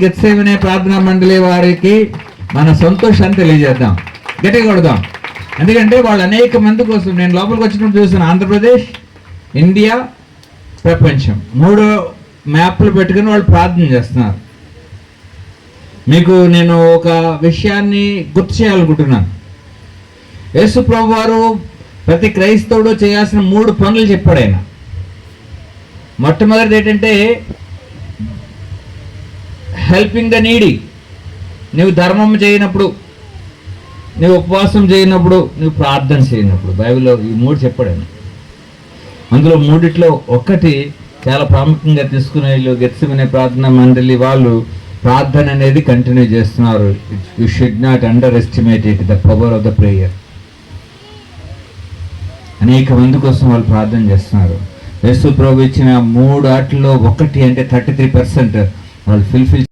గెత్సేమనే ప్రార్థనా మండలి వారికి మన సంతోషాన్ని తెలియజేద్దాం, గట్టిగా కొడదాం. ఎందుకంటే వాళ్ళు అనేక మంది కోసం, నేను లోపలికి వచ్చినప్పుడు చూసాను, ఆంధ్రప్రదేశ్, ఇండియా, ప్రపంచం 3 మ్యాప్లు పెట్టుకుని వాళ్ళు ప్రార్థన చేస్తున్నారు. మీకు నేను ఒక విషయాన్ని గుర్తు చేయాలనుకుంటున్నాను. యేసు ప్రభు వారు ప్రతి క్రైస్తవుడు చేయాల్సిన 3 పనులు చెప్పాడు ఆయన. మొట్టమొదటిది ఏంటంటే హెల్పింగ్ ద నీడీ. నువ్వు ధర్మం చేయనప్పుడు, నువ్వు ఉపవాసం చేయనప్పుడు, నువ్వు ప్రార్థన చేయనప్పుడు, బైబిల్లో ఈ 3 చెప్పాడు ఆయన. అందులో 3 ఒకటి చాలా ప్రాముఖ్యంగా తీసుకునే గెత్సేమనే ప్రార్థనా మండలి వాళ్ళు ప్రార్థన అనేది కంటిన్యూ చేస్తున్నారు. You should not under estimate it the power of the prayer. అనేక మంది కోసం వాళ్ళు ప్రార్థన చేస్తున్నారు. యేసు ప్రభు ఇచ్చిన 3 ఆటల్లో ఒకటి అంటే 33% వాళ్ళు ఫుల్ఫిల్